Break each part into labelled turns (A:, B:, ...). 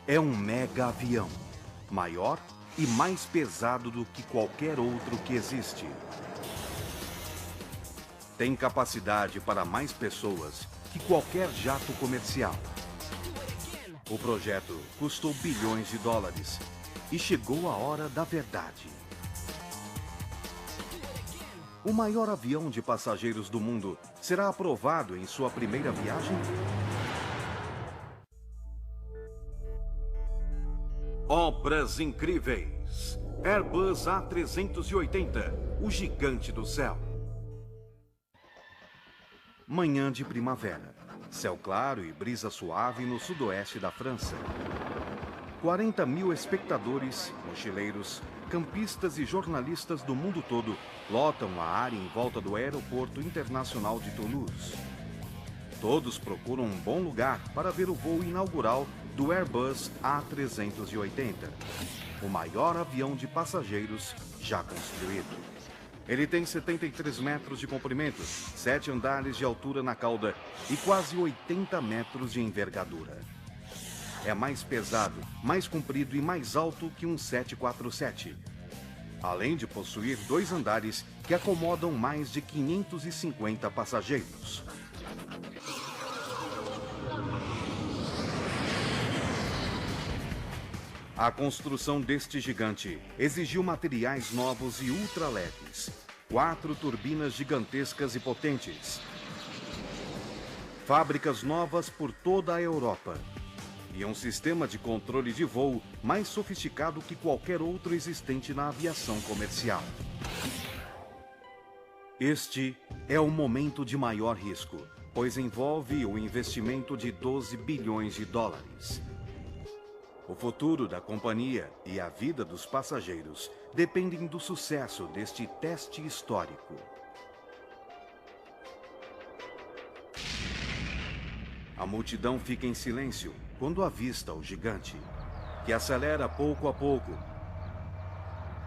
A: É um mega avião, maior e mais pesado do que qualquer outro que existe. Tem capacidade para mais pessoas que qualquer jato comercial. O projeto custou bilhões de dólares e chegou a hora da verdade. O maior avião de passageiros do mundo será aprovado em sua primeira viagem? Obras incríveis. Airbus A380, o gigante do céu. Manhã de primavera. Céu claro e brisa suave no sudoeste da França. 40 mil espectadores, mochileiros, campistas e jornalistas do mundo todo lotam a área em volta do Aeroporto Internacional de Toulouse. Todos procuram um bom lugar para ver o voo inaugural do Airbus A380, o maior avião de passageiros já construído. Ele tem 73 metros de comprimento, 7 andares de altura na cauda e quase 80 metros de envergadura. É mais pesado, mais comprido e mais alto que um 747. Além de possuir 2 andares que acomodam mais de 550 passageiros. A construção deste gigante exigiu materiais novos e ultra leves, 4 turbinas gigantescas e potentes, fábricas novas por toda a Europa e um sistema de controle de voo mais sofisticado que qualquer outro existente na aviação comercial. Este é o momento de maior risco, pois envolve o investimento de 12 bilhões de dólares. O futuro da companhia e a vida dos passageiros dependem do sucesso deste teste histórico. A multidão fica em silêncio quando avista o gigante, que acelera pouco a pouco,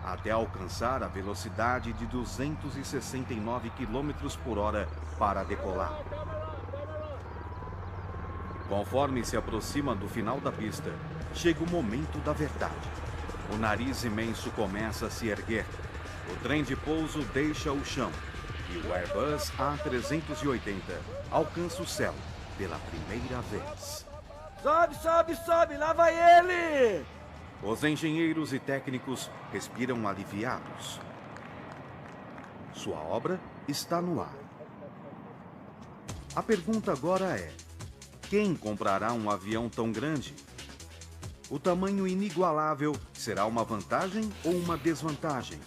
A: até alcançar a velocidade de 269 km por hora para decolar. Conforme se aproxima do final da pista, chega o momento da verdade. O nariz imenso começa a se erguer. O trem de pouso deixa o chão. E o Airbus A380 alcança o céu pela primeira vez.
B: Sobe, sobe, sobe! Lá vai ele!
A: Os engenheiros e técnicos respiram aliviados. Sua obra está no ar. A pergunta agora é: quem comprará um avião tão grande? O tamanho inigualável será uma vantagem ou uma desvantagem?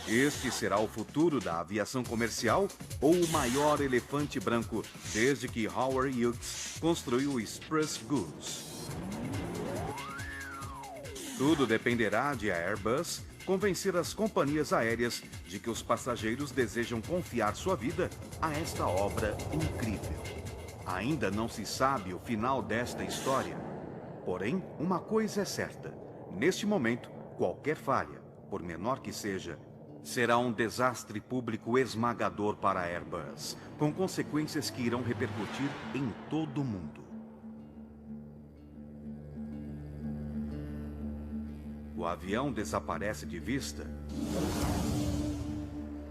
A: Este será o futuro da aviação comercial ou o maior elefante branco desde que Howard Hughes construiu o Express Goose? Tudo dependerá de a Airbus convencer as companhias aéreas de que os passageiros desejam confiar sua vida a esta obra incrível. Ainda não se sabe o final desta história. Porém, uma coisa é certa. Neste momento, qualquer falha, por menor que seja, será um desastre público esmagador para a Airbus, com consequências que irão repercutir em todo o mundo. O avião desaparece de vista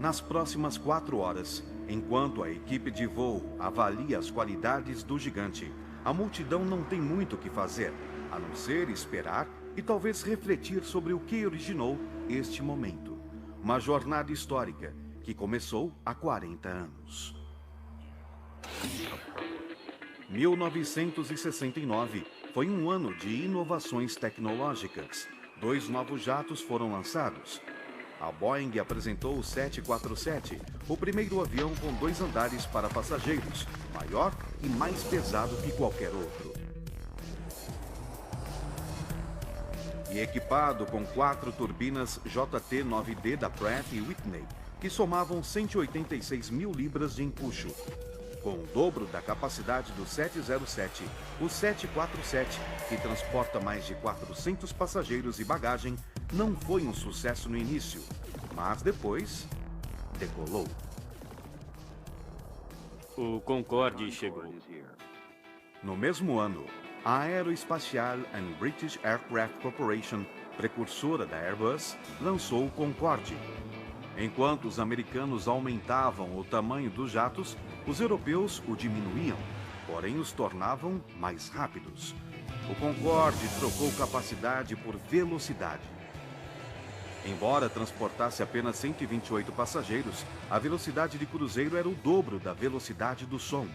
A: nas próximas 4 horas, enquanto a equipe de voo avalia as qualidades do gigante. A multidão não tem muito o que fazer, a não ser esperar e talvez refletir sobre o que originou este momento. Uma jornada histórica que começou há 40 anos. 1969 foi um ano de inovações tecnológicas. 2 novos jatos foram lançados. A Boeing apresentou o 747, o primeiro avião com 2 andares para passageiros, maior e mais pesado que qualquer outro. E equipado com 4 turbinas JT9D da Pratt & Whitney, que somavam 186 mil libras de empuxo. Com o dobro da capacidade do 707, o 747, que transporta mais de 400 passageiros e bagagem, não foi um sucesso no início, mas depois decolou.
C: O Concorde chegou.
A: No mesmo ano, A Aerospatiale and British Aircraft Corporation, precursora da Airbus, lançou o Concorde. Enquanto os americanos aumentavam o tamanho dos jatos, os europeus o diminuíam, porém os tornavam mais rápidos. O Concorde trocou capacidade por velocidade. Embora transportasse apenas 128 passageiros, a velocidade de cruzeiro era o dobro da velocidade do som.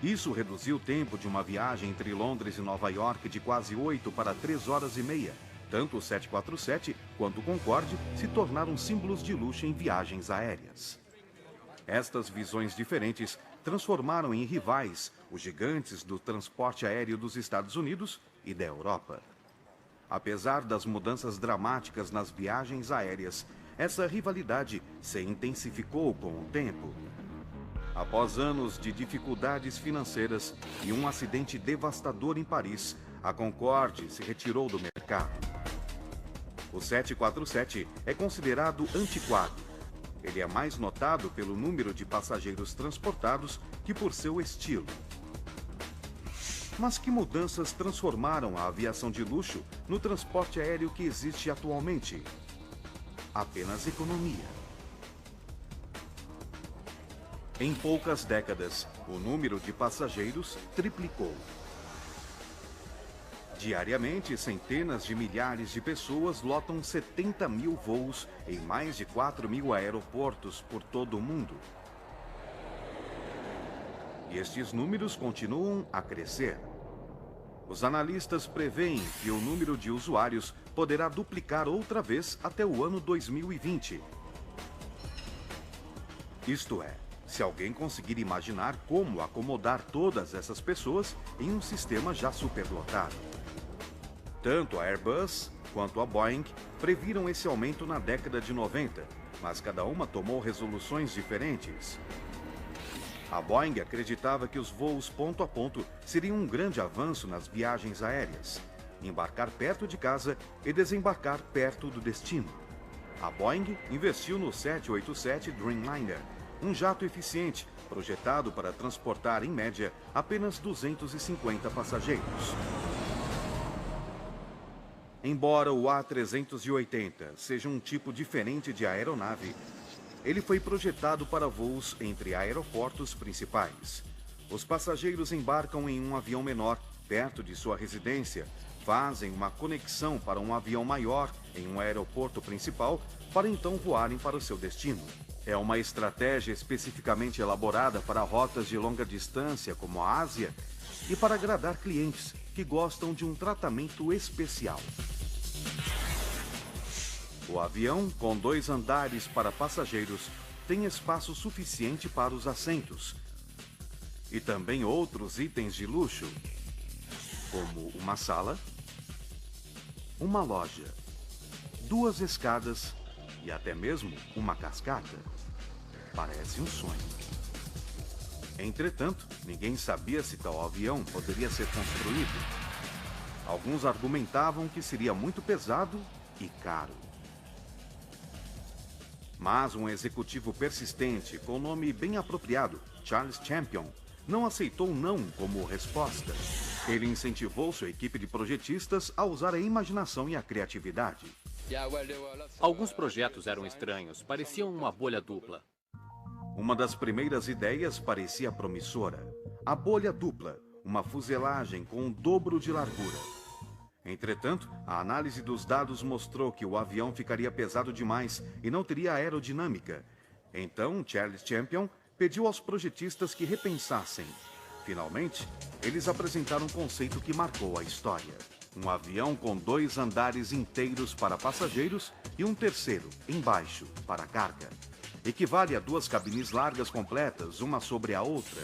A: Isso reduziu o tempo de uma viagem entre Londres e Nova York de quase 8 para 3 horas e meia. Tanto o 747 quanto o Concorde se tornaram símbolos de luxo em viagens aéreas. Estas visões diferentes transformaram em rivais os gigantes do transporte aéreo dos Estados Unidos e da Europa. Apesar das mudanças dramáticas nas viagens aéreas, essa rivalidade se intensificou com o tempo. Após anos de dificuldades financeiras e um acidente devastador em Paris, a Concorde se retirou do mercado. O 747 é considerado antiquado. Ele é mais notado pelo número de passageiros transportados que por seu estilo. Mas que mudanças transformaram a aviação de luxo no transporte aéreo que existe atualmente? Apenas economia. Em poucas décadas, o número de passageiros triplicou. Diariamente, centenas de milhares de pessoas lotam 70 mil voos em mais de 4 mil aeroportos por todo o mundo. E estes números continuam a crescer. Os analistas preveem que o número de usuários poderá duplicar outra vez até o ano 2020. Isto é, se alguém conseguir imaginar como acomodar todas essas pessoas em um sistema já superlotado. Tanto a Airbus quanto a Boeing previram esse aumento na década de 90, mas cada uma tomou resoluções diferentes. A Boeing acreditava que os voos ponto a ponto seriam um grande avanço nas viagens aéreas, embarcar perto de casa e desembarcar perto do destino. A Boeing investiu no 787 Dreamliner, um jato eficiente, projetado para transportar, em média, apenas 250 passageiros. Embora o A380 seja um tipo diferente de aeronave, ele foi projetado para voos entre aeroportos principais. Os passageiros embarcam em um avião menor, perto de sua residência, fazem uma conexão para um avião maior em um aeroporto principal, para então voarem para o seu destino. É uma estratégia especificamente elaborada para rotas de longa distância, como a Ásia, e para agradar clientes que gostam de um tratamento especial. O avião, com 2 andares para passageiros, tem espaço suficiente para os assentos. E também outros itens de luxo, como uma sala, uma loja, 2 escadas e até mesmo uma cascata. Parece um sonho. Entretanto, ninguém sabia se tal avião poderia ser construído. Alguns argumentavam que seria muito pesado e caro. Mas um executivo persistente, com nome bem apropriado, Charles Champion, não aceitou não como resposta. Ele incentivou sua equipe de projetistas a usar a imaginação e a criatividade.
C: Alguns projetos eram estranhos, pareciam uma bolha dupla.
A: Uma das primeiras ideias parecia promissora. A bolha dupla, uma fuselagem com o dobro de largura. Entretanto, a análise dos dados mostrou que o avião ficaria pesado demais e não teria aerodinâmica. Então, Charles Champion pediu aos projetistas que repensassem. Finalmente, eles apresentaram um conceito que marcou a história. Um avião com 2 andares inteiros para passageiros e um terceiro, embaixo, para carga. Equivale a 2 cabines largas completas, uma sobre a outra.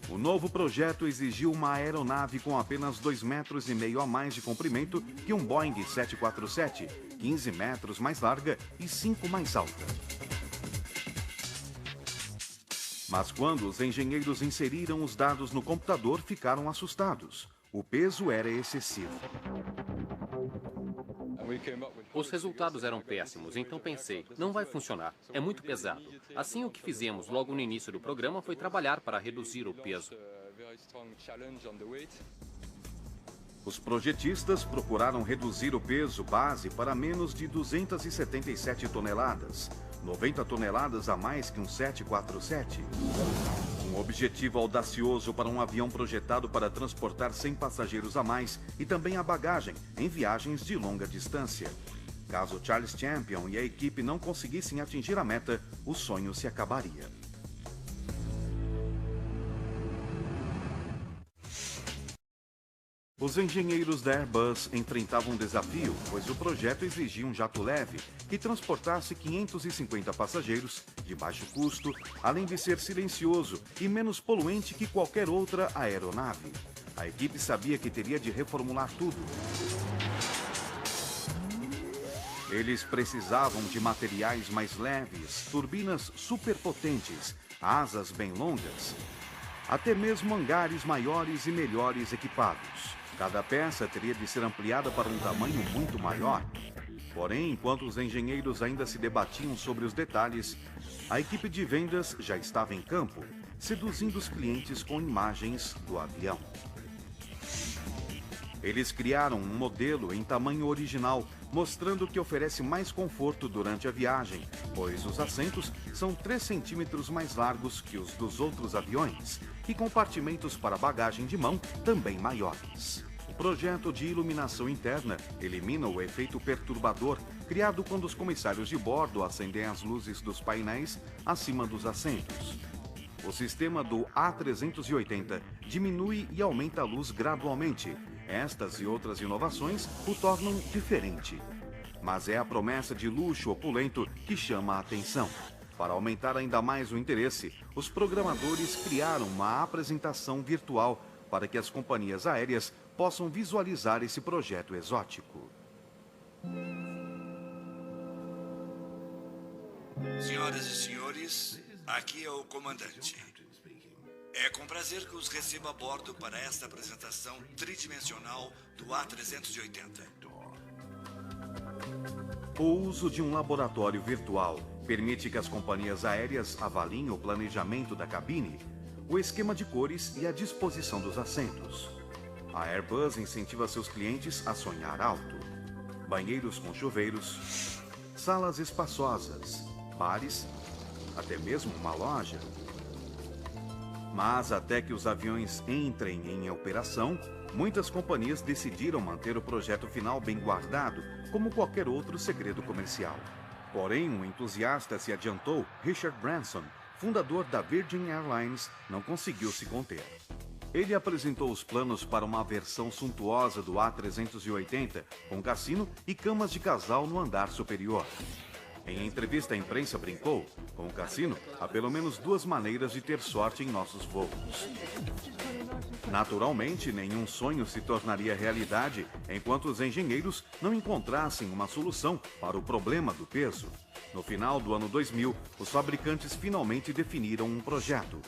A: O novo projeto exigiu uma aeronave com apenas 2,5 metros a mais de comprimento que um Boeing 747, 15 metros mais larga e 5 mais alta. Mas quando os engenheiros inseriram os dados no computador, ficaram assustados. O peso era excessivo.
C: Os resultados eram péssimos, então pensei, não vai funcionar, é muito pesado. Assim, o que fizemos logo no início do programa foi trabalhar para reduzir o peso.
A: Os projetistas procuraram reduzir o peso base para menos de 277 toneladas, 90 toneladas a mais que um 747. Um objetivo audacioso para um avião projetado para transportar 100 passageiros a mais e também a bagagem em viagens de longa distância. Caso Charles Champion e a equipe não conseguissem atingir a meta, o sonho se acabaria. Os engenheiros da Airbus enfrentavam um desafio, pois o projeto exigia um jato leve que transportasse 550 passageiros de baixo custo, além de ser silencioso e menos poluente que qualquer outra aeronave. A equipe sabia que teria de reformular tudo. Eles precisavam de materiais mais leves, turbinas superpotentes, asas bem longas, até mesmo hangares maiores e melhores equipados. Cada peça teria de ser ampliada para um tamanho muito maior. Porém, enquanto os engenheiros ainda se debatiam sobre os detalhes, a equipe de vendas já estava em campo, seduzindo os clientes com imagens do avião. Eles criaram um modelo em tamanho original, mostrando que oferece mais conforto durante a viagem, pois os assentos são 3 centímetros mais largos que os dos outros aviões e compartimentos para bagagem de mão também maiores. O projeto de iluminação interna elimina o efeito perturbador criado quando os comissários de bordo acendem as luzes dos painéis acima dos assentos. O sistema do A380 diminui e aumenta a luz gradualmente. Estas e outras inovações o tornam diferente. Mas é a promessa de luxo opulento que chama a atenção. Para aumentar ainda mais o interesse, os programadores criaram uma apresentação virtual para que as companhias aéreas possam visualizar esse projeto exótico.
D: Senhoras e senhores, aqui é o comandante. É com prazer que os recebo a bordo para esta apresentação tridimensional do A380.
A: O uso de um laboratório virtual permite que as companhias aéreas avaliem o planejamento da cabine, o esquema de cores e a disposição dos assentos. A Airbus incentiva seus clientes a sonhar alto. Banheiros com chuveiros, salas espaçosas, bares, até mesmo uma loja. Mas até que os aviões entrem em operação, muitas companhias decidiram manter o projeto final bem guardado, como qualquer outro segredo comercial. Porém, um entusiasta se adiantou, Richard Branson, fundador da Virgin Airlines, não conseguiu se conter. Ele apresentou os planos para uma versão suntuosa do A380, com cassino e camas de casal no andar superior. Em entrevista à imprensa brincou, com o cassino, há pelo menos 2 maneiras de ter sorte em nossos voos. Naturalmente, nenhum sonho se tornaria realidade enquanto os engenheiros não encontrassem uma solução para o problema do peso. No final do ano 2000, os fabricantes finalmente definiram um projeto.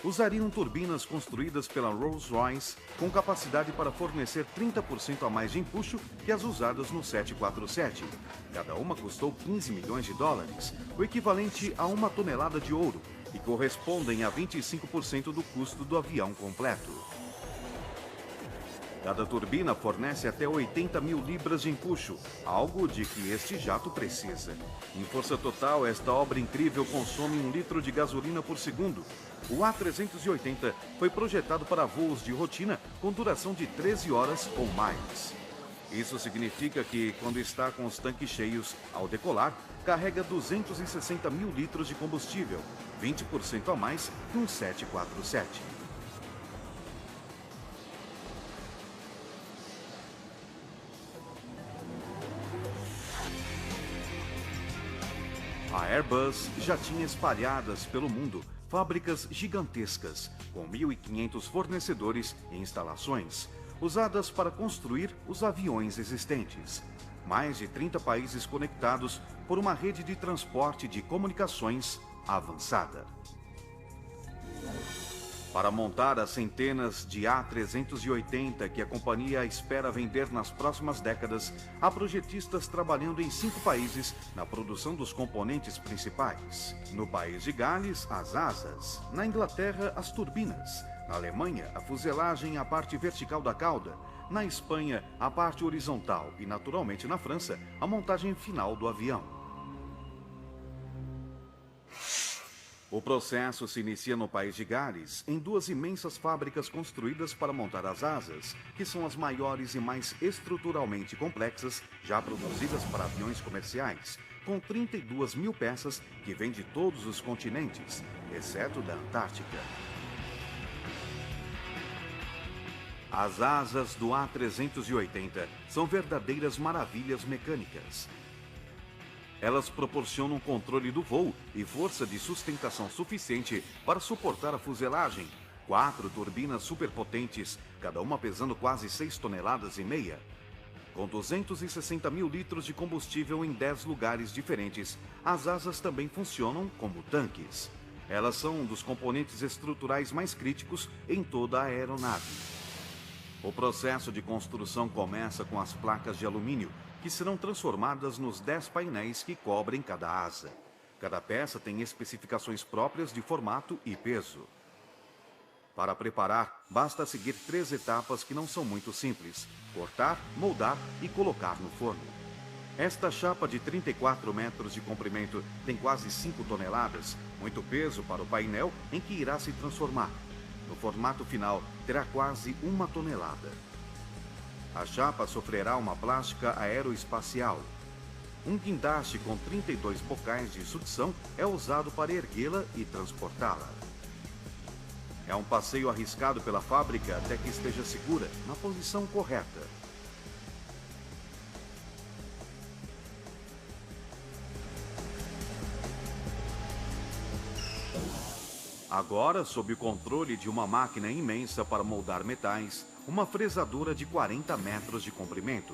A: Usariam turbinas construídas pela Rolls-Royce com capacidade para fornecer 30% a mais de empuxo que as usadas no 747. Cada uma custou 15 milhões de dólares, o equivalente a 1 tonelada de ouro, e correspondem a 25% do custo do avião completo. Cada turbina fornece até 80 mil libras de empuxo, algo de que este jato precisa. Em força total, esta obra incrível consome 1 litro de gasolina por segundo. O A380 foi projetado para voos de rotina com duração de 13 horas ou mais. Isso significa que, quando está com os tanques cheios, ao decolar, carrega 260 mil litros de combustível, 20% a mais que um 747. A Airbus já tinha espalhadas pelo mundo fábricas gigantescas, com 1.500 fornecedores e instalações, usadas para construir os aviões existentes. Mais de 30 países conectados por uma rede de transporte de comunicações avançada. Para montar as centenas de A380 que a companhia espera vender nas próximas décadas, há projetistas trabalhando em 5 países na produção dos componentes principais. No país de Gales, as asas. Na Inglaterra, as turbinas. Na Alemanha, a fuselagem é a parte vertical da cauda. Na Espanha, a parte horizontal. E, naturalmente, na França, a montagem final do avião. O processo se inicia no país de Gales, em duas imensas fábricas construídas para montar as asas, que são as maiores e mais estruturalmente complexas já produzidas para aviões comerciais, com 32 mil peças que vêm de todos os continentes, exceto da Antártica. As asas do A380 são verdadeiras maravilhas mecânicas. Elas proporcionam controle do voo e força de sustentação suficiente para suportar a fuselagem. 4 turbinas superpotentes, cada uma pesando quase 6,5 toneladas. Com 260 mil litros de combustível em 10 lugares diferentes, as asas também funcionam como tanques. Elas são um dos componentes estruturais mais críticos em toda a aeronave. O processo de construção começa com as placas de alumínio, que serão transformadas nos 10 painéis que cobrem cada asa. Cada peça tem especificações próprias de formato e peso. Para preparar, basta seguir 3 etapas que não são muito simples: cortar, moldar e colocar no forno. Esta chapa de 34 metros de comprimento tem quase 5 toneladas, muito peso para o painel em que irá se transformar. No formato final, terá quase 1 tonelada. A chapa sofrerá uma plástica aeroespacial. Um guindaste com 32 bocais de sucção é usado para erguê-la e transportá-la. É um passeio arriscado pela fábrica até que esteja segura, na posição correta. Agora, sob o controle de uma máquina imensa para moldar metais, uma fresadora de 40 metros de comprimento.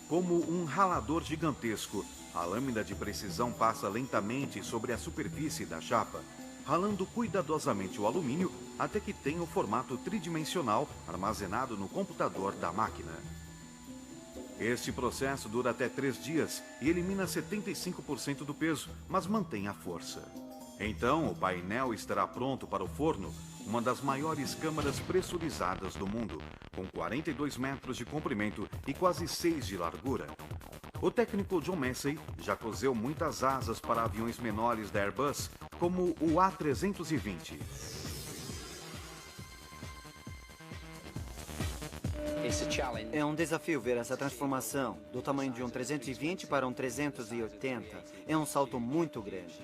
A: Como um ralador gigantesco, a lâmina de precisão passa lentamente sobre a superfície da chapa, ralando cuidadosamente o alumínio até que tenha o formato tridimensional armazenado no computador da máquina. Este processo dura até 3 dias e elimina 75% do peso, mas mantém a força. Então, o painel estará pronto para o forno, uma das maiores câmaras pressurizadas do mundo, com 42 metros de comprimento e quase 6 de largura. O técnico John Massey já coseu muitas asas para aviões menores da Airbus, como o A320.
E: É um desafio ver essa transformação, do tamanho de um 320 para um 380. É um salto muito grande.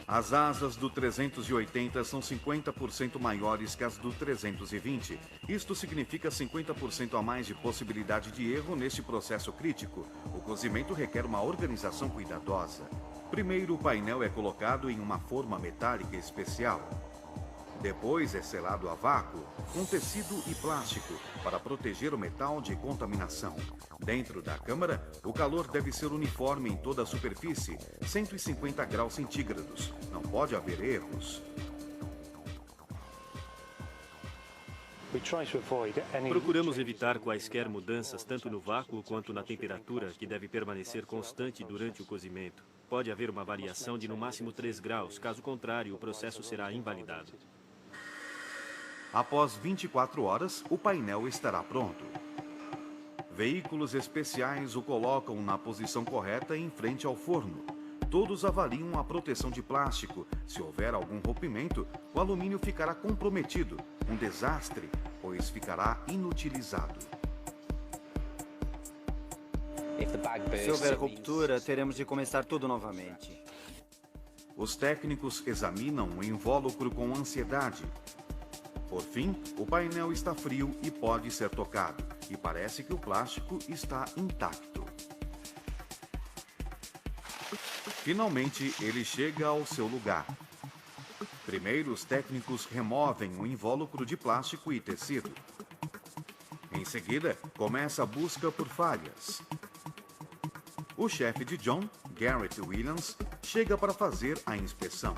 A: As asas do 380 são 50% maiores que as do 320. Isto significa 50% a mais de possibilidade de erro neste processo crítico. O cozimento requer uma organização cuidadosa. Primeiro, o painel é colocado em uma forma metálica especial. Depois é selado a vácuo, com tecido e plástico, para proteger o metal de contaminação. Dentro da câmara, o calor deve ser uniforme em toda a superfície, 150 graus centígrados. Não pode haver erros.
F: Procuramos evitar quaisquer mudanças tanto no vácuo quanto na temperatura, que deve permanecer constante durante o cozimento. Pode haver uma variação de no máximo 3 graus, caso contrário, o processo será invalidado.
A: Após 24 horas, o painel estará pronto. Veículos especiais o colocam na posição correta em frente ao forno. Todos avaliam a proteção de plástico. Se houver algum rompimento, o alumínio ficará comprometido. Um desastre, pois ficará inutilizado.
E: Se houver ruptura, teremos de começar tudo novamente.
A: Os técnicos examinam o invólucro com ansiedade. Por fim, o painel está frio e pode ser tocado, e parece que o plástico está intacto. Finalmente, ele chega ao seu lugar. Primeiro, os técnicos removem o invólucro de plástico e tecido. Em seguida, começa a busca por falhas. O chefe de John, Garrett Williams, chega para fazer a inspeção.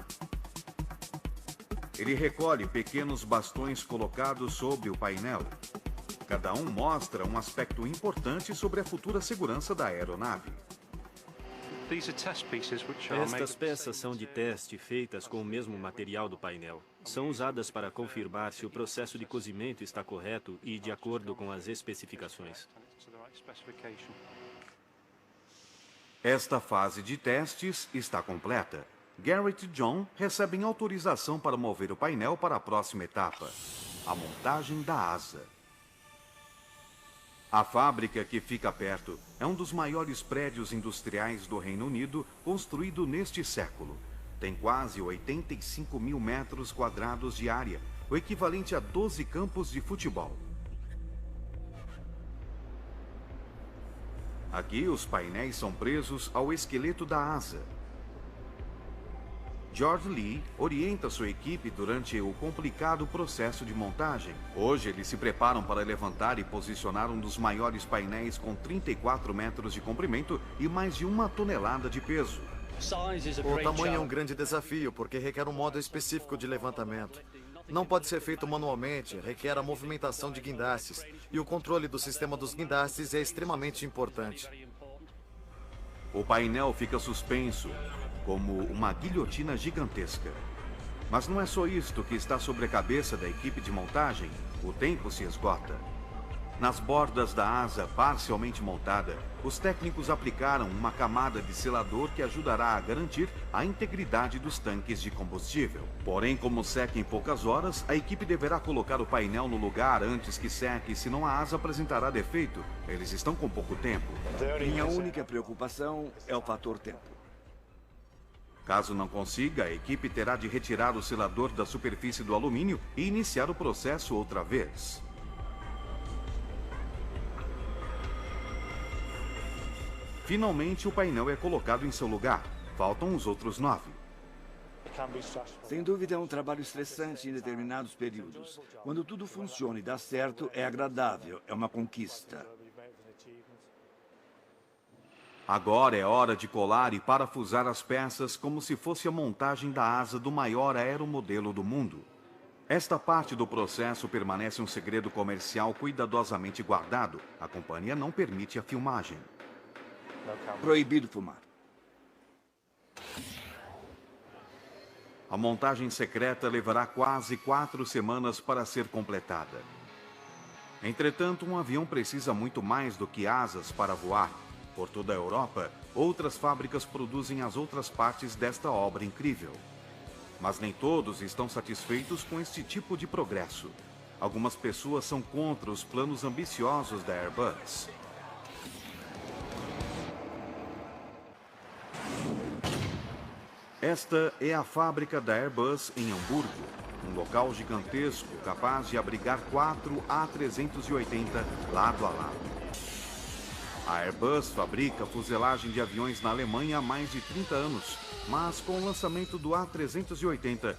A: Ele recolhe pequenos bastões colocados sobre o painel. Cada um mostra um aspecto importante sobre a futura segurança da aeronave.
F: Estas peças são de teste feitas com o mesmo material do painel. São usadas para confirmar se o processo de cozimento está correto e de acordo com as especificações.
A: Esta fase de testes está completa. Garrett e John recebem autorização para mover o painel para a próxima etapa, a montagem da asa. A fábrica, que fica perto, é um dos maiores prédios industriais do Reino Unido construído neste século. Tem quase 85 mil metros quadrados de área, o equivalente a 12 campos de futebol. Aqui, os painéis são presos ao esqueleto da asa. George Lee orienta sua equipe durante o complicado processo de montagem. Hoje, eles se preparam para levantar e posicionar um dos maiores painéis com 34 metros de comprimento e mais de 1 tonelada de peso.
G: O tamanho é um grande desafio, porque requer um modo específico de levantamento. Não pode ser feito manualmente, requer a movimentação de guindastes, e o controle do sistema dos guindastes é extremamente importante.
A: O painel fica suspenso, como uma guilhotina gigantesca. Mas não é só isto que está sobre a cabeça da equipe de montagem. O tempo se esgota. Nas bordas da asa parcialmente montada, os técnicos aplicaram uma camada de selador que ajudará a garantir a integridade dos tanques de combustível. Porém, como seca em poucas horas, a equipe deverá colocar o painel no lugar antes que seque, senão a asa apresentará defeito. Eles estão com pouco tempo.
B: Minha única preocupação é o fator tempo.
A: Caso não consiga, a equipe terá de retirar o selador da superfície do alumínio e iniciar o processo outra vez. Finalmente, o painel é colocado em seu lugar. Faltam os outros 9.
B: Sem dúvida é um trabalho estressante em determinados períodos. Quando tudo funciona e dá certo, é agradável, é uma conquista.
A: Agora é hora de colar e parafusar as peças como se fosse a montagem da asa do maior aeromodelo do mundo. Esta parte do processo permanece um segredo comercial cuidadosamente guardado. A companhia não permite a filmagem.
B: Proibido fumar.
A: A montagem secreta levará quase 4 semanas para ser completada. Entretanto, um avião precisa muito mais do que asas para voar. Por toda a Europa, outras fábricas produzem as outras partes desta obra incrível. Mas nem todos estão satisfeitos com este tipo de progresso. Algumas pessoas são contra os planos ambiciosos da Airbus. Esta é a fábrica da Airbus em Hamburgo, um local gigantesco capaz de abrigar 4 A380 lado a lado. A Airbus fabrica fuselagem de aviões na Alemanha há mais de 30 anos, mas com o lançamento do A380,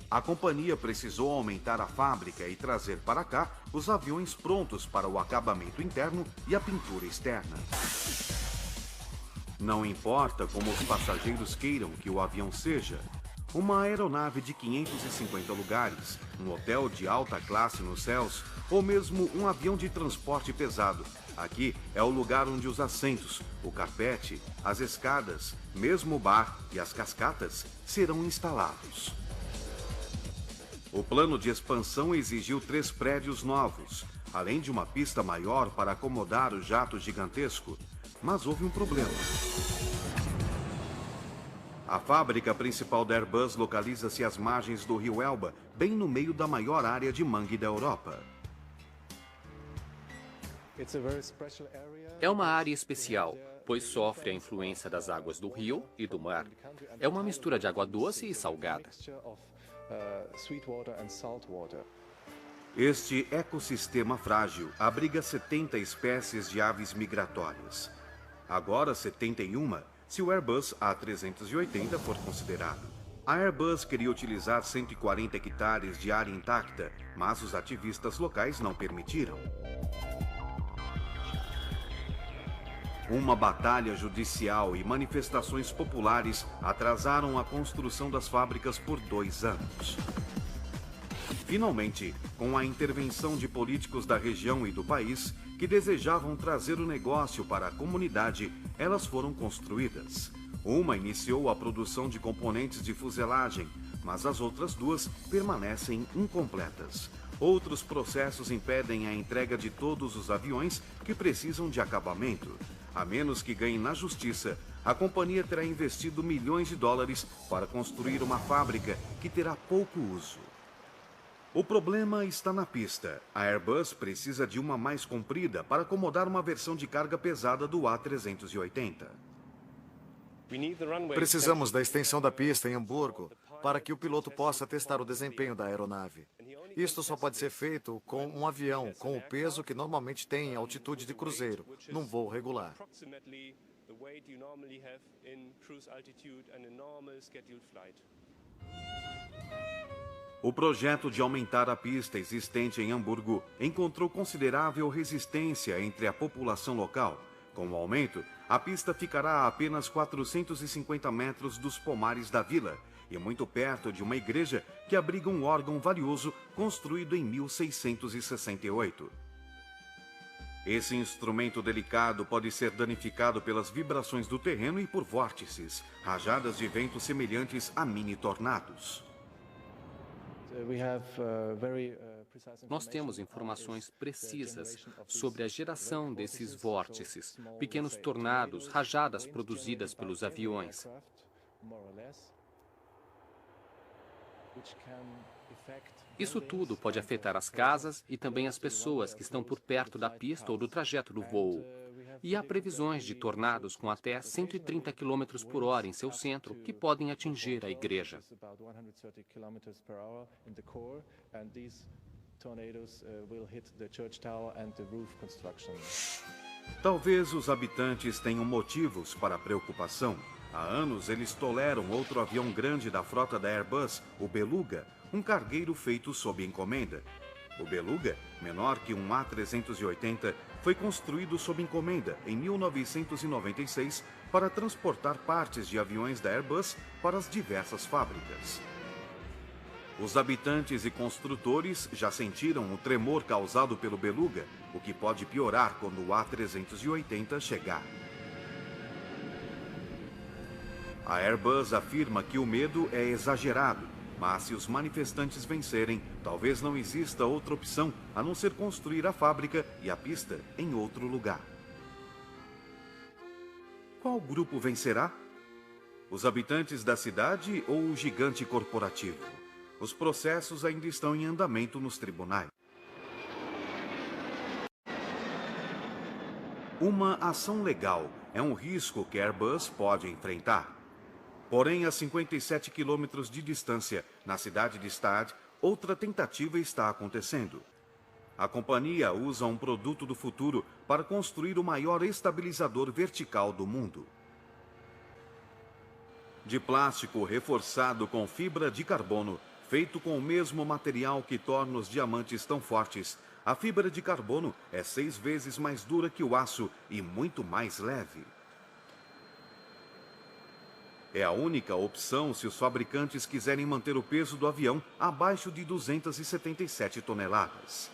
A: a companhia precisou aumentar a fábrica e trazer para cá os aviões prontos para o acabamento interno e a pintura externa. Não importa como os passageiros queiram que o avião seja, uma aeronave de 550 lugares, um hotel de alta classe nos céus, ou mesmo um avião de transporte pesado. Aqui é o lugar onde os assentos, o carpete, as escadas, mesmo o bar e as cascatas serão instalados. O plano de expansão exigiu 3 prédios novos, além de uma pista maior para acomodar o jato gigantesco. Mas houve um problema. A fábrica principal da Airbus localiza-se às margens do rio Elba, bem no meio da maior área de mangue da Europa.
C: É uma área especial, pois sofre a influência das águas do rio e do mar. É uma mistura de água doce e salgada.
A: Este ecossistema frágil abriga 70 espécies de aves migratórias. Agora 71, se o Airbus A380 for considerado. A Airbus queria utilizar 140 hectares de área intacta, mas os ativistas locais não permitiram. Uma batalha judicial e manifestações populares atrasaram a construção das fábricas por 2 anos. Finalmente, com a intervenção de políticos da região e do país, que desejavam trazer o negócio para a comunidade, elas foram construídas. Uma iniciou a produção de componentes de fuselagem, mas as outras duas permanecem incompletas. Outros processos impedem a entrega de todos os aviões que precisam de acabamento. A menos que ganhe na justiça, a companhia terá investido milhões de dólares para construir uma fábrica que terá pouco uso. O problema está na pista. A Airbus precisa de uma mais comprida para acomodar uma versão de carga pesada do A380.
G: Precisamos da extensão da pista em Hamburgo para que o piloto possa testar o desempenho da aeronave. Isto só pode ser feito com um avião com o peso que normalmente tem em altitude de cruzeiro, num voo regular.
A: O projeto de aumentar a pista existente em Hamburgo encontrou considerável resistência entre a população local. Com o aumento, a pista ficará a apenas 450 metros dos pomares da vila e muito perto de uma igreja que abriga um órgão valioso construído em 1668. Esse instrumento delicado pode ser danificado pelas vibrações do terreno e por vórtices, rajadas de vento semelhantes a mini-tornados.
C: Nós temos informações precisas sobre a geração desses vórtices, pequenos tornados, rajadas produzidas pelos aviões. Isso tudo pode afetar as casas e também as pessoas que estão por perto da pista ou do trajeto do voo. E há previsões de tornados com até 130 km por hora em seu centro que podem atingir a igreja.
A: Talvez os habitantes tenham motivos para preocupação. Há anos eles toleram outro avião grande da frota da Airbus, o Beluga, um cargueiro feito sob encomenda. O Beluga, menor que um A380, foi construído sob encomenda em 1996 para transportar partes de aviões da Airbus para as diversas fábricas. Os habitantes e construtores já sentiram o tremor causado pelo Beluga, o que pode piorar quando o A380 chegar. A Airbus afirma que o medo é exagerado, mas se os manifestantes vencerem, talvez não exista outra opção a não ser construir a fábrica e a pista em outro lugar. Qual grupo vencerá? Os habitantes da cidade ou o gigante corporativo? Os processos ainda estão em andamento nos tribunais. Uma ação legal é um risco que a Airbus pode enfrentar. Porém, a 57 quilômetros de distância, na cidade de Stade, outra tentativa está acontecendo. A companhia usa um produto do futuro para construir o maior estabilizador vertical do mundo. De plástico reforçado com fibra de carbono, feito com o mesmo material que torna os diamantes tão fortes, a fibra de carbono é 6 vezes mais dura que o aço e muito mais leve. É a única opção se os fabricantes quiserem manter o peso do avião abaixo de 277 toneladas.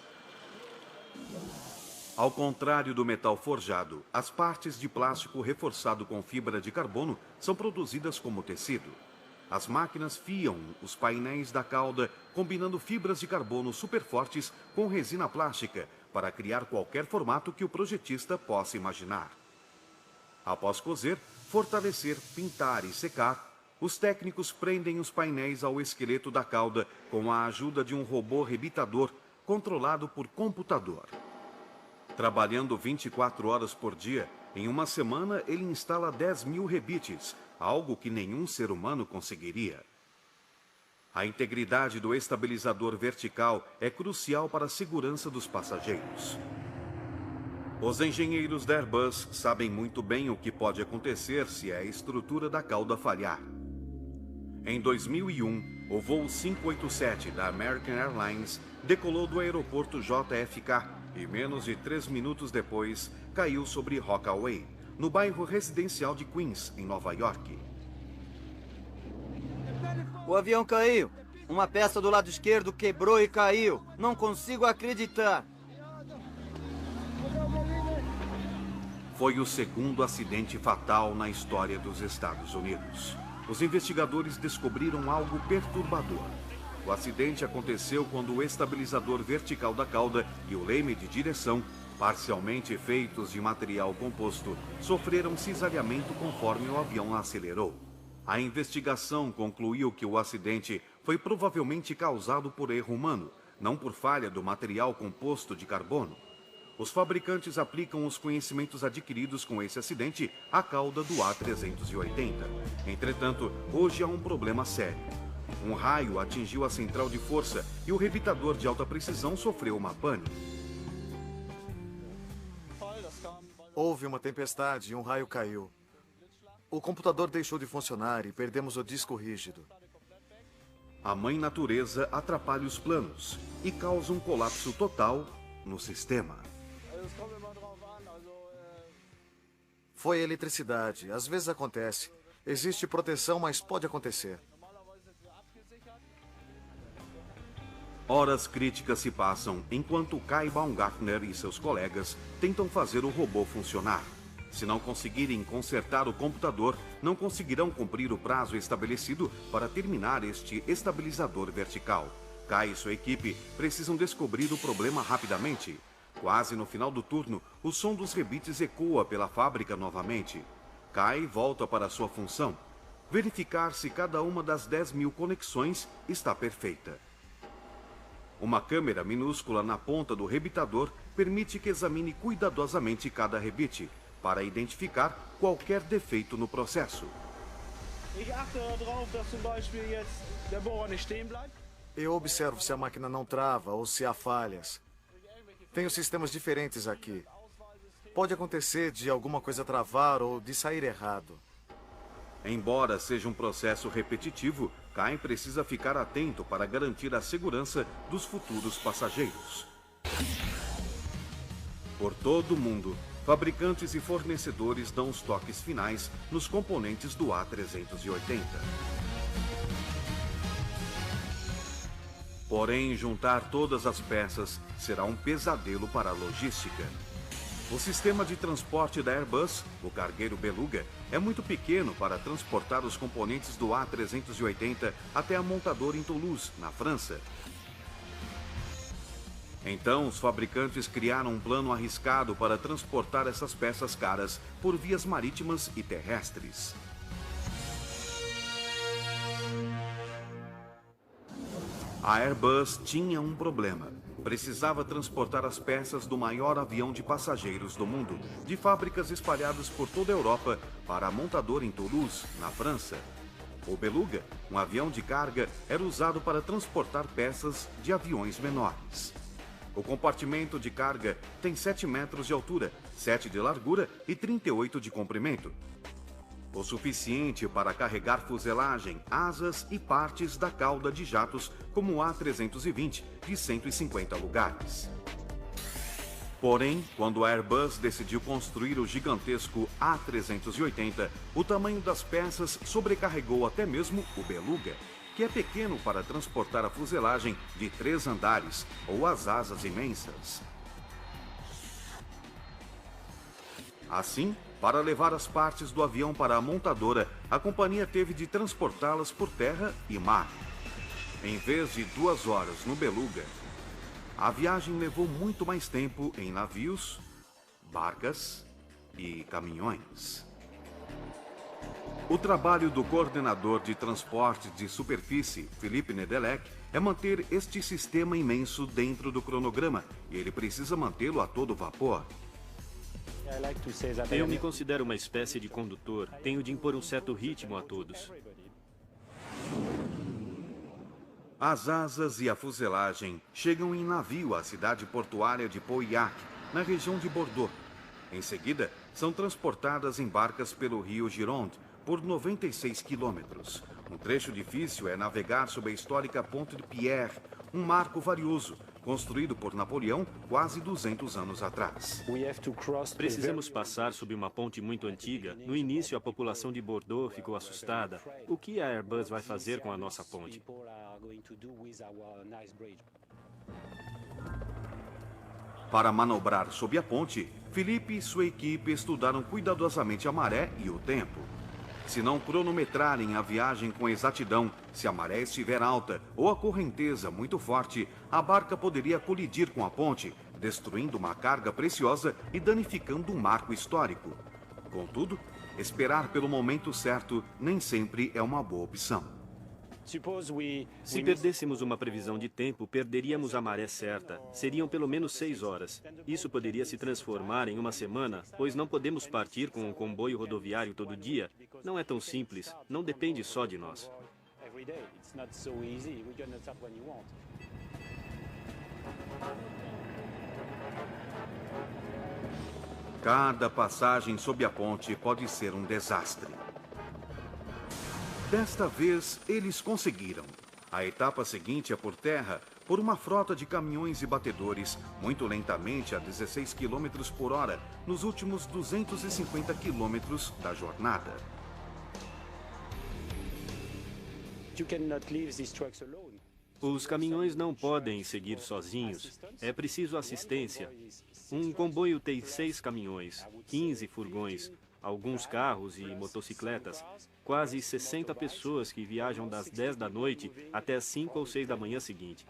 A: Ao contrário do metal forjado, as partes de plástico reforçado com fibra de carbono são produzidas como tecido. As máquinas fiam os painéis da cauda, combinando fibras de carbono superfortes com resina plástica para criar qualquer formato que o projetista possa imaginar. Após cozer, fortalecer, pintar e secar, os técnicos prendem os painéis ao esqueleto da cauda com a ajuda de um robô rebitador controlado por computador. Trabalhando 24 horas por dia, em uma semana ele instala 10.000 rebites, algo que nenhum ser humano conseguiria. A integridade do estabilizador vertical é crucial para a segurança dos passageiros. Os engenheiros da Airbus sabem muito bem o que pode acontecer se a estrutura da cauda falhar. Em 2001, o voo 587 da American Airlines decolou do aeroporto JFK e menos de 3 minutos depois caiu sobre Rockaway, no bairro residencial de Queens, em Nova York.
E: O avião caiu. Uma peça do lado esquerdo quebrou e caiu. Não consigo acreditar.
A: foi o segundo acidente fatal na história dos Estados Unidos. Os investigadores descobriram algo perturbador. O acidente aconteceu quando o estabilizador vertical da cauda e o leme de direção, parcialmente feitos de material composto, sofreram cisalhamento conforme o avião acelerou. A investigação concluiu que o acidente foi provavelmente causado por erro humano, não por falha do material composto de carbono. Os fabricantes aplicam os conhecimentos adquiridos com esse acidente à cauda do A380. Entretanto, hoje há um problema sério. Um raio atingiu a central de força e o revitador de alta precisão sofreu uma pane.
G: Houve uma tempestade e um raio caiu. O computador deixou de funcionar e perdemos o disco rígido.
A: A mãe natureza atrapalha os planos e causa um colapso total no sistema.
G: Foi eletricidade. Às vezes acontece. Existe proteção, mas pode acontecer.
A: Horas críticas se passam enquanto Kai Baumgartner e seus colegas tentam fazer o robô funcionar. Se não conseguirem consertar o computador, não conseguirão cumprir o prazo estabelecido para terminar este estabilizador vertical. Kai e sua equipe precisam descobrir o problema rapidamente. Quase no final do turno, o som dos rebites ecoa pela fábrica novamente. Kai volta para sua função: verificar se cada uma das 10.000 conexões está perfeita. Uma câmera minúscula na ponta do rebitador permite que examine cuidadosamente cada rebite, para identificar qualquer defeito no processo.
G: Eu observo se a máquina não trava ou se há falhas. Tenho sistemas diferentes aqui. Pode acontecer de alguma coisa travar ou de sair errado.
A: Embora seja um processo repetitivo, Kai precisa ficar atento para garantir a segurança dos futuros passageiros. Por todo o mundo, fabricantes e fornecedores dão os toques finais nos componentes do A380. Porém, juntar todas as peças será um pesadelo para a logística. O sistema de transporte da Airbus, o cargueiro Beluga, é muito pequeno para transportar os componentes do A380 até a montadora em Toulouse, na França. Então, os fabricantes criaram um plano arriscado para transportar essas peças caras por vias marítimas e terrestres. A Airbus tinha um problema. Precisava transportar as peças do maior avião de passageiros do mundo, de fábricas espalhadas por toda a Europa, para a montadora em Toulouse, na França. O Beluga, um avião de carga, era usado para transportar peças de aviões menores. O compartimento de carga tem 7 metros de altura, 7 de largura e 38 de comprimento. O suficiente para carregar fuselagem, asas e partes da cauda de jatos como o A320, de 150 lugares. Porém, quando a Airbus decidiu construir o gigantesco A380, o tamanho das peças sobrecarregou até mesmo o Beluga, que é pequeno para transportar a fuselagem de 3 andares ou as asas imensas. Assim, para levar as partes do avião para a montadora, a companhia teve de transportá-las por terra e mar. Em vez de 2 horas no Beluga, a viagem levou muito mais tempo em navios, barcas e caminhões. O trabalho do coordenador de transporte de superfície, Philippe Nedelec, é manter este sistema imenso dentro do cronograma, e ele precisa mantê-lo a todo vapor.
F: Eu me considero uma espécie de condutor. Tenho de impor um certo ritmo a todos.
A: As asas e a fuselagem chegam em navio à cidade portuária de Pauillac, na região de Bordeaux. Em seguida, são transportadas em barcas pelo rio Gironde, por 96 quilômetros. Um trecho difícil é navegar sob a histórica Ponte de Pierre, um marco valioso, construído por Napoleão quase 200 anos atrás.
F: Precisamos passar sob uma ponte muito antiga. No início, a população de Bordeaux ficou assustada. O que a Airbus vai fazer com a nossa ponte?
A: Para manobrar sob a ponte, Felipe e sua equipe estudaram cuidadosamente a maré e o tempo. Se não cronometrarem a viagem com exatidão, se a maré estiver alta ou a correnteza muito forte, a barca poderia colidir com a ponte, destruindo uma carga preciosa e danificando um marco histórico. Contudo, esperar pelo momento certo nem sempre é uma boa opção.
F: Se perdêssemos uma previsão de tempo, perderíamos a maré certa. Seriam pelo menos 6 horas. Isso poderia se transformar em uma semana, pois não podemos partir com um comboio rodoviário todo dia. Não é tão simples. Não depende só de nós.
A: Cada passagem sob a ponte pode ser um desastre. Desta vez, eles conseguiram. A etapa seguinte é por terra, por uma frota de caminhões e batedores, muito lentamente a 16 km por hora, nos últimos 250 km da jornada.
F: Os caminhões não podem seguir sozinhos. É preciso assistência. Um comboio tem 6 caminhões, 15 furgões, alguns carros e motocicletas. Quase 60 pessoas que viajam das 10 da noite até as 5 ou 6 da manhã seguinte.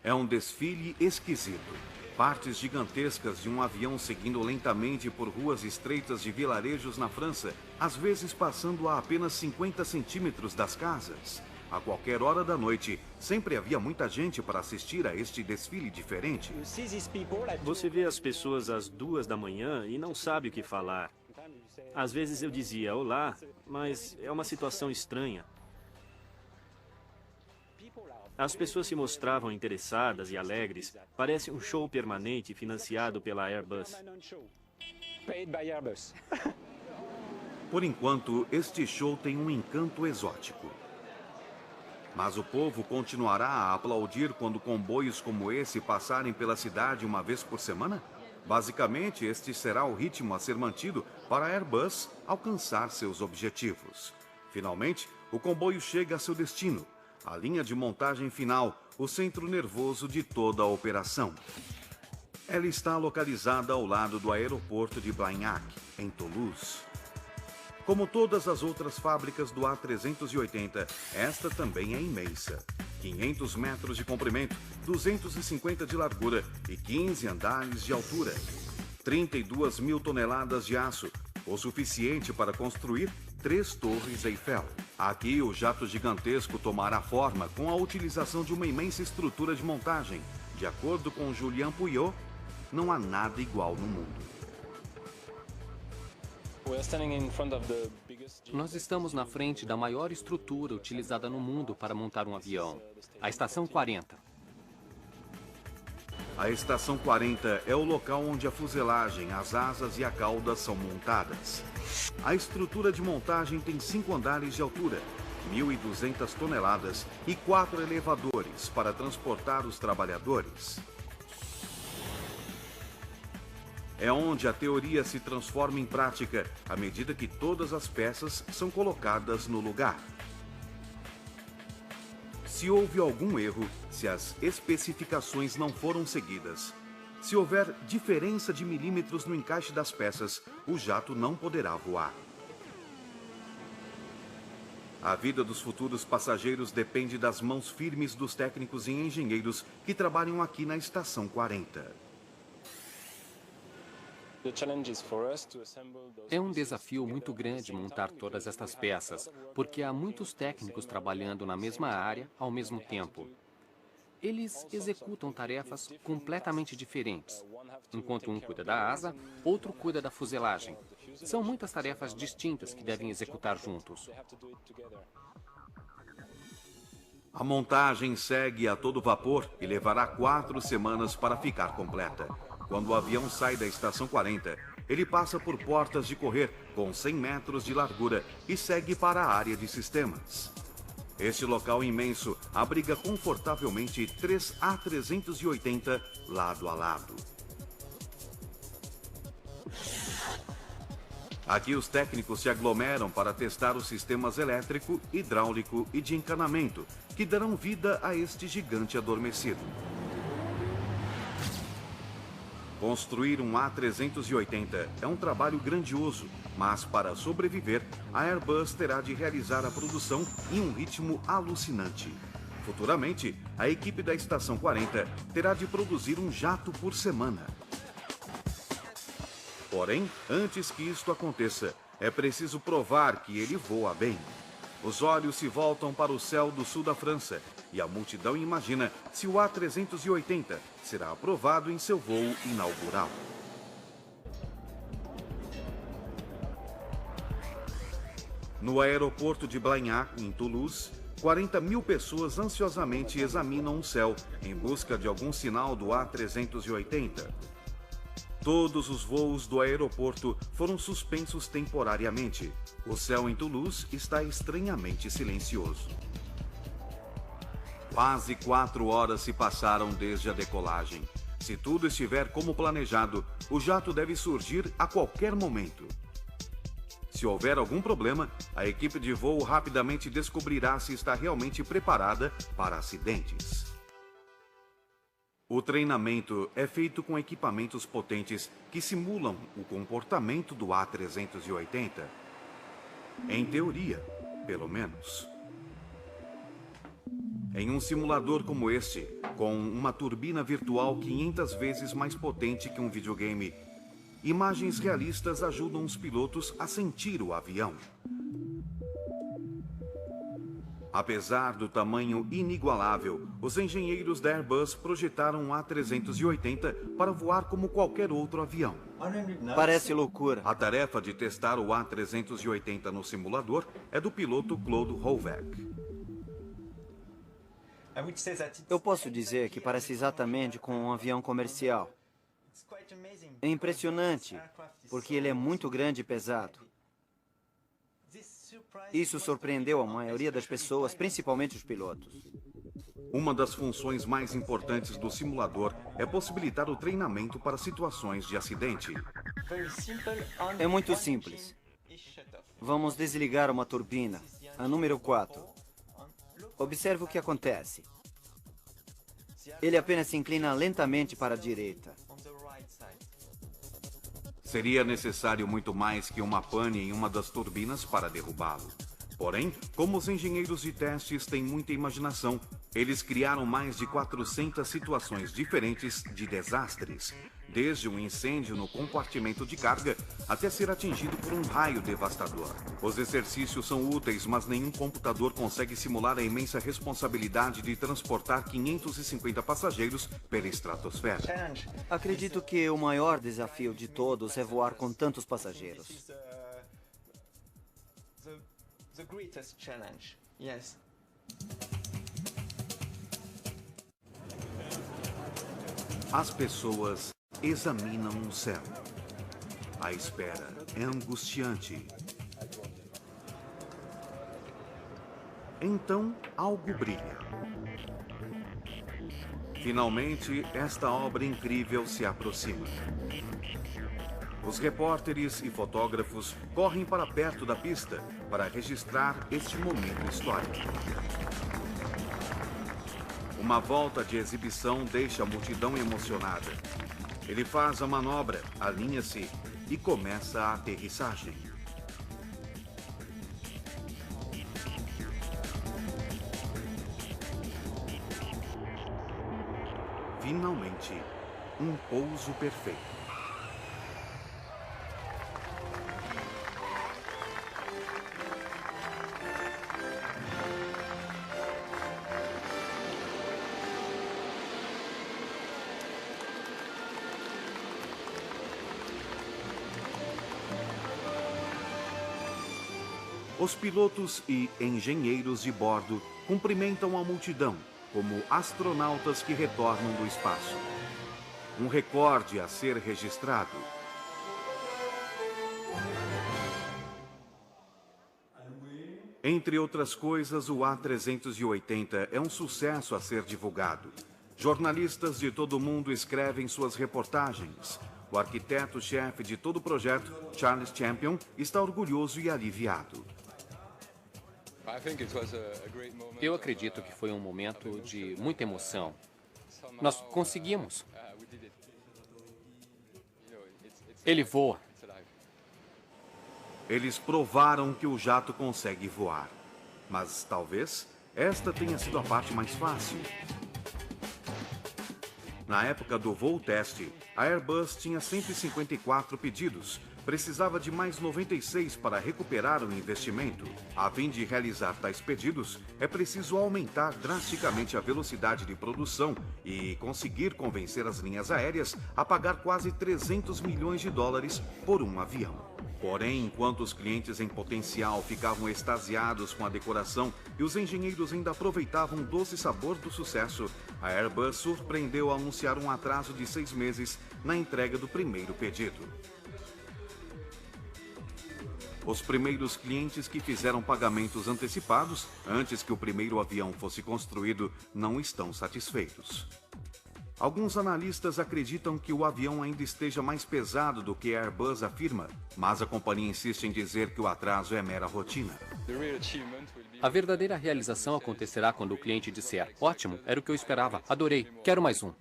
A: É um desfile esquisito. Partes gigantescas de um avião seguindo lentamente por ruas estreitas de vilarejos na França, às vezes passando a apenas 50 centímetros das casas. A qualquer hora da noite, sempre havia muita gente para assistir a este desfile diferente.
F: Você vê as pessoas às 2 da manhã e não sabe o que falar. Às vezes eu dizia olá, mas é uma situação estranha. As pessoas se mostravam interessadas e alegres. Parece um show permanente financiado pela Airbus.
A: Por enquanto, este show tem um encanto exótico. Mas o povo continuará a aplaudir quando comboios como esse passarem pela cidade uma vez por semana? Basicamente, este será o ritmo a ser mantido para a Airbus alcançar seus objetivos. Finalmente, o comboio chega a seu destino, a linha de montagem final, o centro nervoso de toda a operação. Ela está localizada ao lado do aeroporto de Blagnac, em Toulouse. Como todas as outras fábricas do A380, esta também é imensa. 500 metros de comprimento, 250 de largura e 15 andares de altura. 32 mil toneladas de aço, o suficiente para construir 3 torres Eiffel. Aqui, o jato gigantesco tomará forma com a utilização de uma imensa estrutura de montagem. De acordo com Julien Puyot, não há nada igual no mundo.
C: Nós estamos na frente da maior estrutura utilizada no mundo para montar um avião, a Estação 40.
A: A Estação 40 é o local onde a fuselagem, as asas e a cauda são montadas. A estrutura de montagem tem 5 andares de altura, 1.200 toneladas e 4 elevadores para transportar os trabalhadores. É onde a teoria se transforma em prática, à medida que todas as peças são colocadas no lugar. Se houve algum erro, se as especificações não foram seguidas, se houver diferença de milímetros no encaixe das peças, o jato não poderá voar. A vida dos futuros passageiros depende das mãos firmes dos técnicos e engenheiros que trabalham aqui na Estação 40.
C: É um desafio muito grande montar todas estas peças, porque há muitos técnicos trabalhando na mesma área ao mesmo tempo. Eles executam tarefas completamente diferentes. Enquanto um cuida da asa, outro cuida da fuselagem. São muitas tarefas distintas que devem executar juntos.
A: A montagem segue a todo vapor e levará 4 semanas para ficar completa. Quando o avião sai da Estação 40, ele passa por portas de correr com 100 metros de largura e segue para a área de sistemas. Este local imenso abriga confortavelmente 3 A380 lado a lado. Aqui os técnicos se aglomeram para testar os sistemas elétrico, hidráulico e de encanamento, que darão vida a este gigante adormecido. Construir um A380 é um trabalho grandioso, mas para sobreviver, a Airbus terá de realizar a produção em um ritmo alucinante. Futuramente, a equipe da Estação 40 terá de produzir um jato por semana. Porém, antes que isto aconteça, é preciso provar que ele voa bem. Os olhos se voltam para o céu do sul da França e a multidão imagina se o A380 será aprovado em seu voo inaugural. No aeroporto de Blagnac, em Toulouse, 40.000 pessoas ansiosamente examinam o céu em busca de algum sinal do A380. Todos os voos do aeroporto foram suspensos temporariamente. O céu em Toulouse está estranhamente silencioso. Quase 4 horas se passaram desde a decolagem. Se tudo estiver como planejado, o jato deve surgir a qualquer momento. Se houver algum problema, a equipe de voo rapidamente descobrirá se está realmente preparada para acidentes. O treinamento é feito com equipamentos potentes que simulam o comportamento do A380. Em teoria, pelo menos. Em um simulador como este, com uma turbina virtual 500 vezes mais potente que um videogame, imagens realistas ajudam os pilotos a sentir o avião. Apesar do tamanho inigualável, os engenheiros da Airbus projetaram um A380 para voar como qualquer outro avião.
E: Parece loucura.
A: A tarefa de testar o A380 no simulador é do piloto Claude Rouwec.
E: Eu posso dizer que parece exatamente com um avião comercial. É impressionante, porque ele é muito grande e pesado. Isso surpreendeu a maioria das pessoas, principalmente os pilotos.
A: Uma das funções mais importantes do simulador é possibilitar o treinamento para situações de acidente.
E: É muito simples. Vamos desligar uma turbina, a número 4. Observe o que acontece. Ele apenas se inclina lentamente para a direita.
A: Seria necessário muito mais que uma pane em uma das turbinas para derrubá-lo. Porém, como os engenheiros de testes têm muita imaginação, eles criaram mais de 400 situações diferentes de desastres, desde um incêndio no compartimento de carga até ser atingido por um raio devastador. Os exercícios são úteis, mas nenhum computador consegue simular a imensa responsabilidade de transportar 550 passageiros pela estratosfera.
E: Acredito que o maior desafio de todos é voar com tantos passageiros.
A: As pessoas examinam o céu. A espera é angustiante. Então, algo brilha. Finalmente, esta obra incrível se aproxima. Os repórteres e fotógrafos correm para perto da pista para registrar este momento histórico. Uma volta de exibição deixa a multidão emocionada. Ele faz a manobra, alinha-se e começa a aterrissagem. Finalmente, um pouso perfeito. Os pilotos e engenheiros de bordo cumprimentam a multidão como astronautas que retornam do espaço. Um recorde a ser registrado. Entre outras coisas, o A380 é um sucesso a ser divulgado. Jornalistas de todo o mundo escrevem suas reportagens. O arquiteto-chefe de todo o projeto, Charles Champion, está orgulhoso e aliviado.
C: Eu acredito que foi um momento de muita emoção. Nós conseguimos. Ele voa.
A: Eles provaram que o jato consegue voar. Mas talvez esta tenha sido a parte mais fácil. Na época do voo teste, a Airbus tinha 154 pedidos. Precisava de mais 96 para recuperar o investimento. A fim de realizar tais pedidos, é preciso aumentar drasticamente a velocidade de produção e conseguir convencer as linhas aéreas a pagar quase 300 milhões de dólares por um avião. Porém, enquanto os clientes em potencial ficavam extasiados com a decoração e os engenheiros ainda aproveitavam o doce sabor do sucesso, a Airbus surpreendeu ao anunciar um atraso de 6 meses na entrega do primeiro pedido. Os primeiros clientes que fizeram pagamentos antecipados antes que o primeiro avião fosse construído não estão satisfeitos. Alguns analistas acreditam que o avião ainda esteja mais pesado do que a Airbus afirma, mas a companhia insiste em dizer que o atraso é mera rotina.
C: A verdadeira realização acontecerá quando o cliente disser: ótimo, era o que eu esperava, adorei, quero mais um.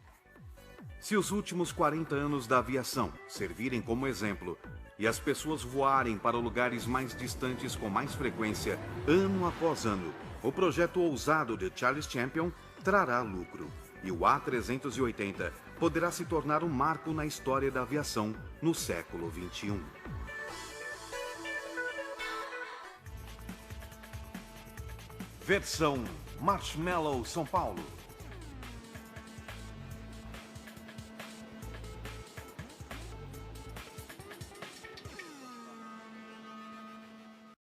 A: Se os últimos 40 anos da aviação servirem como exemplo e as pessoas voarem para lugares mais distantes com mais frequência, ano após ano, o projeto ousado de Charles Champion trará lucro. E o A380 poderá se tornar um marco na história da aviação no século XXI. Versão Marshmallow São Paulo.